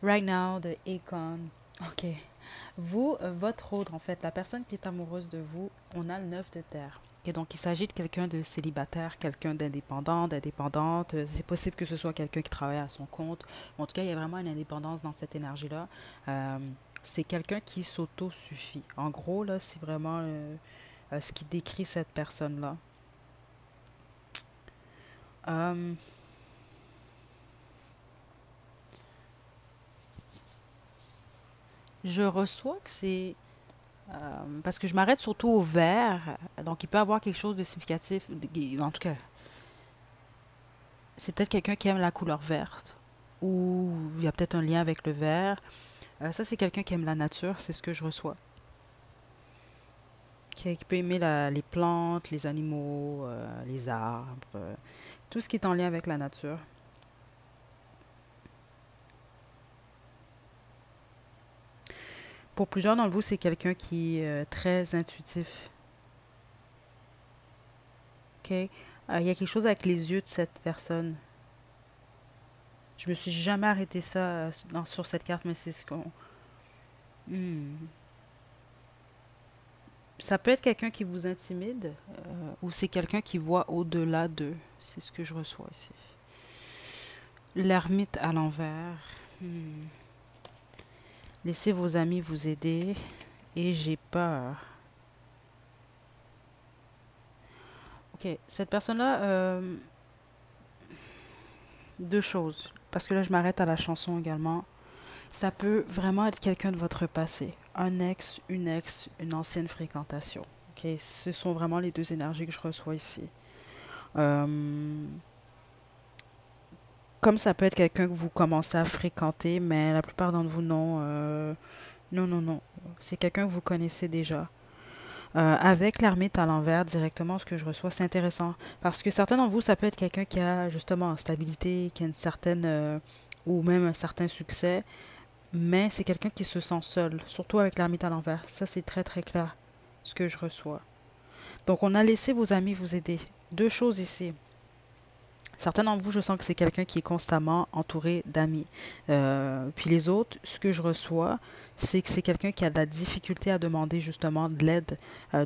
Right Now de Akon. Ok. Vous, votre autre, en fait, la personne qui est amoureuse de vous, on a le 9 de terre. Et donc, il s'agit de quelqu'un de célibataire, quelqu'un d'indépendant, d'indépendante. C'est possible que ce soit quelqu'un qui travaille à son compte. En tout cas, il y a vraiment une indépendance dans cette énergie-là. Euh, c'est quelqu'un qui s'auto-suffit. En gros, là, c'est vraiment ce qui décrit cette personne-là. Euh, je reçois que c'est parce que je m'arrête surtout au vert, donc il peut avoir quelque chose de significatif. En tout cas, c'est peut-être quelqu'un qui aime la couleur verte, ou il y a peut-être un lien avec le vert. Ça, c'est quelqu'un qui aime la nature, c'est ce que je reçois. Qui peut aimer les plantes, les animaux, les arbres, tout ce qui est en lien avec la nature. Pour plusieurs d'entre vous, c'est quelqu'un qui est très intuitif. Ok? Il y a quelque chose avec les yeux de cette personne. Je me suis jamais arrêté ça sur cette carte, mais c'est ce qu'on. Hmm. Ça peut être quelqu'un qui vous intimide ou c'est quelqu'un qui voit au-delà d'eux. C'est ce que je reçois ici. L'ermite à l'envers. Hmm. Laissez vos amis vous aider et j'ai peur. Ok, cette personne-là, deux choses. Parce que là, je m'arrête à la chanson également. Ça peut vraiment être quelqu'un de votre passé. Un ex, une ancienne fréquentation. Ok, ce sont vraiment les deux énergies que je reçois ici. Euh, Comme ça peut être quelqu'un que vous commencez à fréquenter, mais la plupart d'entre vous, non. Non, non, non. C'est quelqu'un que vous connaissez déjà. Avec l'ermite à l'envers, directement, ce que je reçois, c'est intéressant. Parce que certains d'entre vous, ça peut être quelqu'un qui a justement une stabilité, qui a une certaine, ou même un certain succès, mais c'est quelqu'un qui se sent seul, surtout avec l'ermite à l'envers. Ça, c'est très, très clair, ce que je reçois. Donc, on a laissé vos amis vous aider. Deux choses ici. Certains d'entre vous, je sens que c'est quelqu'un qui est constamment entouré d'amis. Puis les autres, ce que je reçois, c'est que c'est quelqu'un qui a de la difficulté à demander justement de l'aide,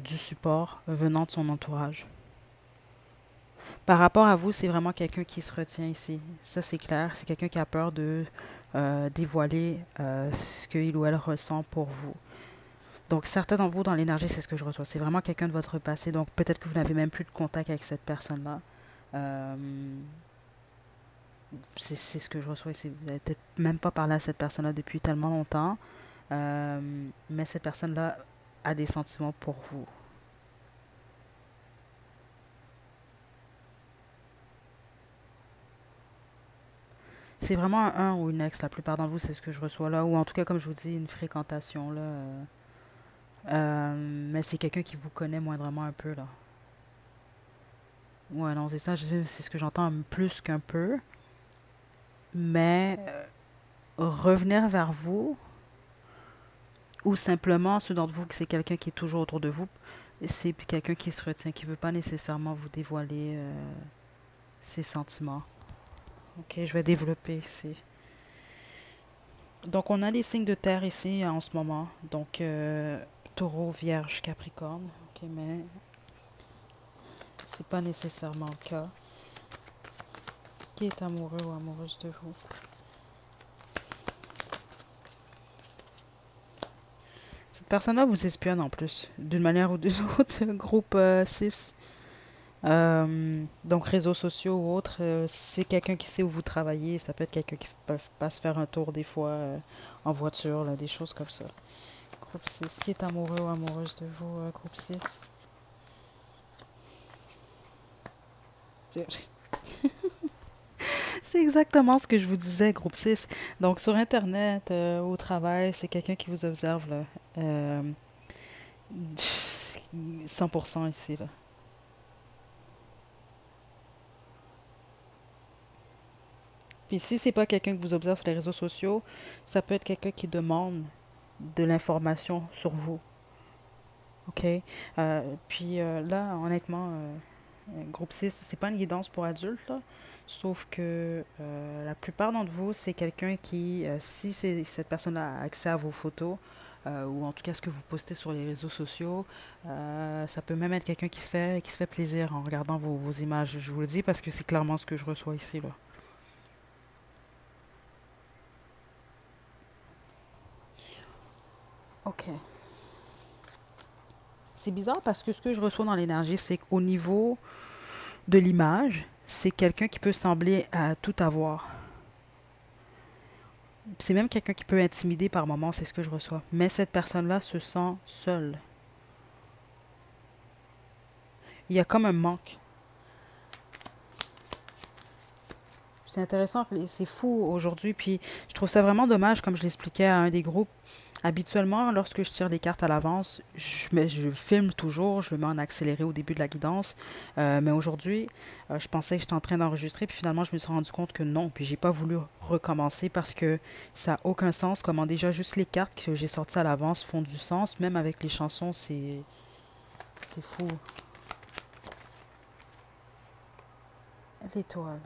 du support venant de son entourage. Par rapport à vous, c'est vraiment quelqu'un qui se retient ici. Ça, c'est clair. C'est quelqu'un qui a peur de dévoiler ce qu'il ou elle ressent pour vous. Donc, certains d'entre vous, dans l'énergie, c'est ce que je reçois. C'est vraiment quelqu'un de votre passé. Donc, peut-être que vous n'avez même plus de contact avec cette personne-là. Euh, c'est ce que je reçois ici. Vous n'avez peut-être même pas parlé à cette personne-là depuis tellement longtemps, mais cette personne-là a des sentiments pour vous. C'est vraiment un ou une ex, la plupart d'entre vous, c'est ce que je reçois là, ou en tout cas, comme je vous dis, une fréquentation là. Mais c'est quelqu'un qui vous connaît moindrement un peu là. Ouais, non, c'est ça, c'est ce que j'entends plus qu'un peu, mais revenir vers vous, ou simplement ceux d'entre vous que c'est quelqu'un qui est toujours autour de vous, c'est quelqu'un qui se retient, qui veut pas nécessairement vous dévoiler ses sentiments. Ok, je vais développer ici. Donc, on a les signes de terre ici en ce moment. Donc, taureau, vierge, capricorne. Ok, mais c'est pas nécessairement le cas. Qui est amoureux ou amoureuse de vous? Cette personne-là vous espionne en plus, d'une manière ou d'une autre. Groupe 6. Donc réseaux sociaux ou autres, c'est quelqu'un qui sait où vous travaillez. Ça peut être quelqu'un qui peut pas se faire un tour des fois en voiture, là, des choses comme ça. Groupe 6, qui est amoureux ou amoureuse de vous, groupe 6? C'est c'est exactement ce que je vous disais, groupe 6. Donc sur Internet, au travail, c'est quelqu'un qui vous observe là. Euh, 100% ici là. Puis si c'est pas quelqu'un que vous observe sur les réseaux sociaux, ça peut être quelqu'un qui demande de l'information sur vous. OK? Puis là, honnêtement, groupe 6, c'est pas une guidance pour adultes, là. Sauf que la plupart d'entre vous, c'est quelqu'un qui, si cette personne-là a accès à vos photos, ou en tout cas ce que vous postez sur les réseaux sociaux, ça peut même être quelqu'un qui se fait plaisir en regardant vos images. Je vous le dis parce que c'est clairement ce que je reçois ici, là. OK. C'est bizarre parce que ce que je reçois dans l'énergie, c'est qu'au niveau de l'image, c'est quelqu'un qui peut sembler tout avoir. C'est même quelqu'un qui peut intimider par moments, c'est ce que je reçois. Mais cette personne-là se sent seule. Il y a comme un manque. C'est intéressant, c'est fou aujourd'hui. Puis je trouve ça vraiment dommage, comme je l'expliquais à un des groupes. Habituellement, lorsque je tire les cartes à l'avance, je filme toujours, je le mets en accéléré au début de la guidance. Mais aujourd'hui, je pensais que j'étais en train d'enregistrer, puis finalement, je me suis rendu compte que non. Puis j'ai pas voulu recommencer parce que ça n'a aucun sens. Comment déjà juste les cartes que j'ai sorties à l'avance font du sens, même avec les chansons, c'est fou. L'étoile.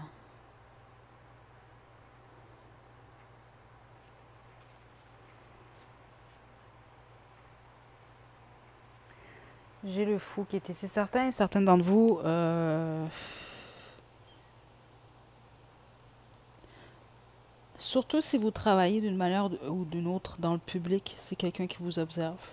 J'ai le fou qui était. C'est certain, certaines d'entre vous. Surtout si vous travaillez d'une manière ou d'une autre dans le public, c'est quelqu'un qui vous observe.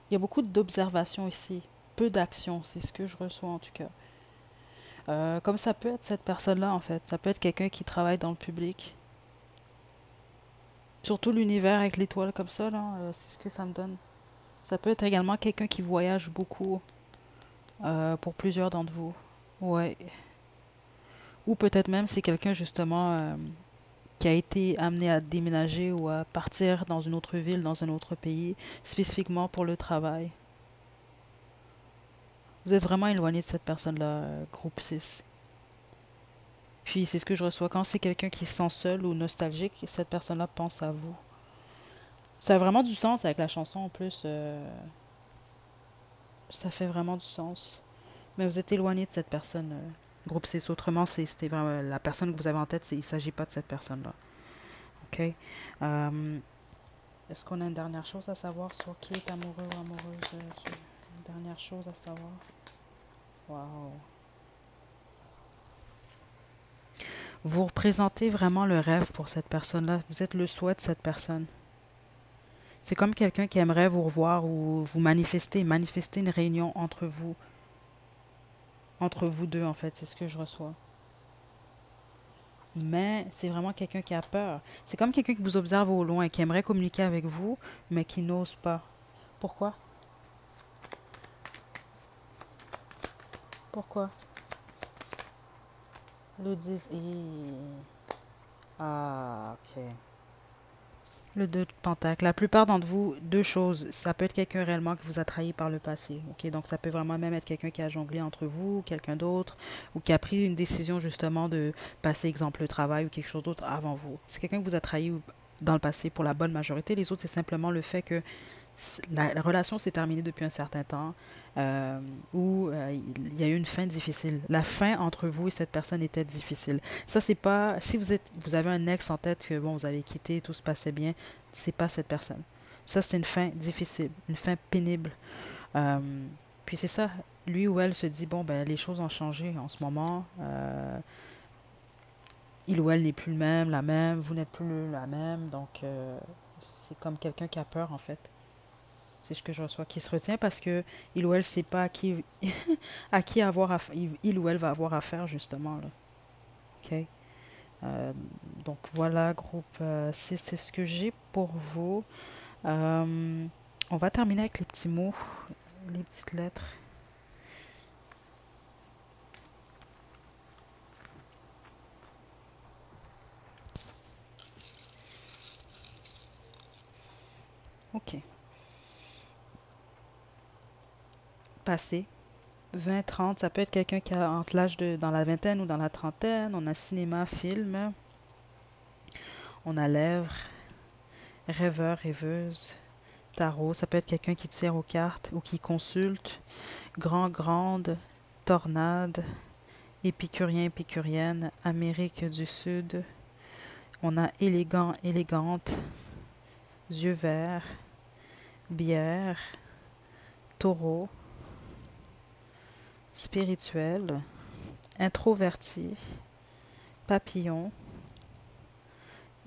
Il y a beaucoup d'observation ici, peu d'action, c'est ce que je reçois en tout cas. Comme ça peut être cette personne-là en fait, ça peut être quelqu'un qui travaille dans le public. Surtout l'univers avec l'étoile comme ça, là, c'est ce que ça me donne. Ça peut être également quelqu'un qui voyage beaucoup pour plusieurs d'entre vous. Ouais. Ou peut-être même c'est quelqu'un justement qui a été amené à déménager ou à partir dans une autre ville, dans un autre pays, spécifiquement pour le travail. Vous êtes vraiment éloigné de cette personne-là, groupe 6. Puis c'est ce que je reçois quand c'est quelqu'un qui se sent seul ou nostalgique, cette personne-là pense à vous. Ça a vraiment du sens avec la chanson en plus. Ça fait vraiment du sens. Mais vous êtes éloigné de cette personne, groupe 6. Autrement, c'était vraiment la personne que vous avez en tête, il ne s'agit pas de cette personne-là. OK? Euh, Est-ce qu'on a une dernière chose à savoir sur qui est amoureux ou amoureuse Une dernière chose à savoir. Wow. Vous représentez vraiment le rêve pour cette personne-là. Vous êtes le souhait de cette personne. C'est comme quelqu'un qui aimerait vous revoir ou vous manifester une réunion entre vous deux en fait, c'est ce que je reçois. Mais c'est vraiment quelqu'un qui a peur. C'est comme quelqu'un qui vous observe au loin, qui aimerait communiquer avec vous, mais qui n'ose pas. Pourquoi? Pourquoi? Le 10 Ah, ok. Le 2 de Pentacle. La plupart d'entre vous, deux choses. Ça peut être quelqu'un réellement qui vous a trahi par le passé. Ok, donc ça peut vraiment même être quelqu'un qui a jonglé entre vous, quelqu'un d'autre, ou qui a pris une décision justement de passer, exemple, le travail ou quelque chose d'autre avant vous. C'est quelqu'un qui vous a trahi dans le passé pour la bonne majorité. Les autres, c'est simplement le fait que la relation s'est terminée depuis un certain temps, euh, où il y a eu une fin difficile. La fin entre vous et cette personne était difficile. Ça, c'est pas. Si vous avez un ex en tête que bon, vous avez quitté, tout se passait bien, c'est pas cette personne. Ça, c'est une fin difficile, une fin pénible. Euh, Puis c'est ça. Lui ou elle se dit bon, ben les choses ont changé en ce moment. Il ou elle n'est plus le même, la même. Vous n'êtes plus la même, donc. C'est comme quelqu'un qui a peur, en fait. C'est ce que je reçois, qui se retient parce que il ou elle sait pas à qui, à qui avoir il ou elle va avoir affaire, justement, là. OK? Euh, donc voilà, groupe, c'est ce que j'ai pour vous. Euh, on va terminer avec les petits mots, les petites lettres. OK. Passé. 20, 30, ça peut être quelqu'un qui a entre l'âge de dans la vingtaine ou dans la trentaine. On a cinéma, film, on a lèvres, rêveur, rêveuse, tarot. Ça peut être quelqu'un qui tire aux cartes ou qui consulte. Grand, grande, tornade, épicurien, épicurienne, Amérique du Sud. On a élégant, élégante, yeux verts, bière, taureau, spirituel, introverti, papillon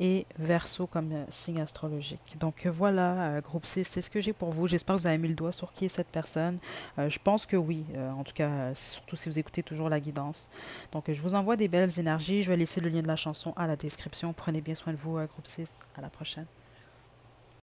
et verso comme signe astrologique. Donc voilà, groupe C, c'est ce que j'ai pour vous. J'espère que vous avez mis le doigt sur qui est cette personne. Je pense que oui, en tout cas, surtout si vous écoutez toujours la guidance. Donc je vous envoie des belles énergies. Je vais laisser le lien de la chanson à la description. Prenez bien soin de vous, groupe C. À la prochaine.